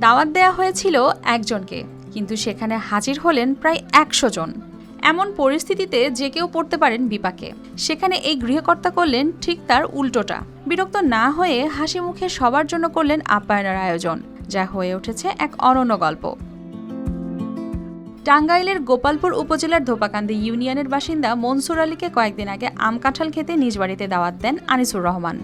দাওয়াত দেয়া হয়েছিল একজনকে, কিন্তু সেখানে হাজির হলেন প্রায় ১০০ জন। এমন পরিস্থিতিতে যে কেউ পড়তে পারেন বিপাকে। সেখানে এই গৃহকর্তা করলেন ঠিক তার উল্টোটা। বিরক্ত না হয়ে হাসি মুখে সবার জন্য করলেন আপ্যায়নের আয়োজন, যা হয়ে উঠেছে এক অনন্য গল্প। টাঙ্গাইলের গোপালপুর উপজেলার ধোপাকান্দি ইউনিয়নের বাসিন্দা মনসুর আলীকে কয়েকদিন আগে আম কাঁঠাল খেতে নিজ বাড়িতে দাওয়াত দেন আনিসুর রহমান।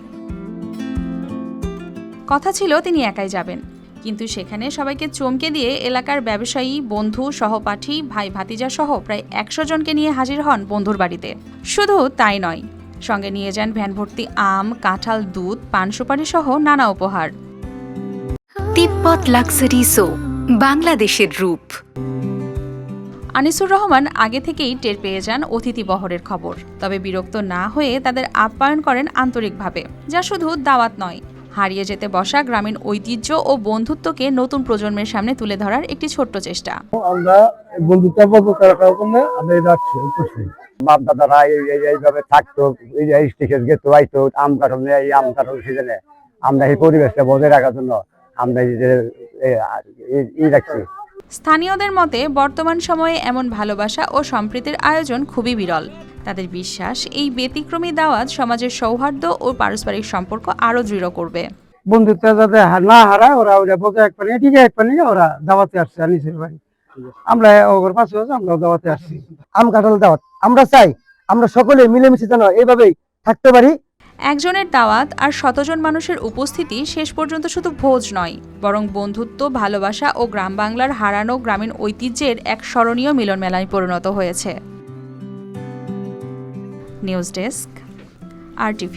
কথা ছিল তিনি একাই যাবেন, কিন্তু সেখানে সবাইকে চমকে দিয়ে এলাকার ব্যবসায়ী, বন্ধু, সহপাঠী, ভাই ভাতিজা সহ প্রায় ১০০ জনকে নিয়ে হাজির হন বন্ধুর বাড়িতে। শুধু তাই নয়, সঙ্গে নিয়ে যান ভ্যান ভর্তি আম, কাঁঠাল, দুধ, পান সুপারি সহ নানা উপহার। তিব্বত লাক্সারি সো, বাংলাদেশের রূপ। আনিসুর রহমান আগে থেকেই টের পেয়ে যান অতিথি বহরের খবর, তবে বিরক্ত না হয়ে তাদের আপ্যায়ন করেন আন্তরিকভাবে, যা শুধু দাওয়াত নয়, হারিয়ে যেতে বসা গ্রামীণ ঐতিহ্য ও বন্ধুত্বকে নতুন প্রজন্মের সামনে তুলে ধরার একটি ছোট্ট চেষ্টা। আমরা বন্ধুত্ব বাপ দাদারা এইভাবে থাকতো, এই স্টেশন গেত আইতো, আম কাঁঠাল নিয়ে এই আম কাঁঠাল সিজনে আমরা এই পরিবেশটা বজায় রাখার জন্য আমরা রাখছি। স্থানীয়দের মতে বর্তমান সময়ে এমন ভালোবাসা ও সম্প্রীতির আয়োজন খুবই বিরল। তাদের বিশ্বাস এই ব্যতিক্রমী দাওয়াত সমাজের সৌহার্দ্য ও পারস্পরিক সম্পর্ক আরো দৃঢ় করবে। বন্ধুত্ব যাতে না হারায় ওরা বলতে এক পানি ঠিক এক পানি ওরা দাওয়াতে আসছে আনিসের বাড়ি। আমরা ওর পাশে আমরা দাওয়াতে আসছি, আম কাঁঠাল দাওয়াত। আমরা চাই আমরা সকলে মিলেমিশে যেন এইভাবেই থাকতে পারি। একজনের দাওয়াত আর শতজন মানুষের উপস্থিতি শেষ পর্যন্ত শুধু ভোজ নয়, বরং বন্ধুত্ব, ভালোবাসা ও গ্রাম বাংলার হারানো গ্রামীণ ঐতিহ্যের এক স্মরণীয় মিলন মেলায় পরিণত হয়েছে। News desk, RTV।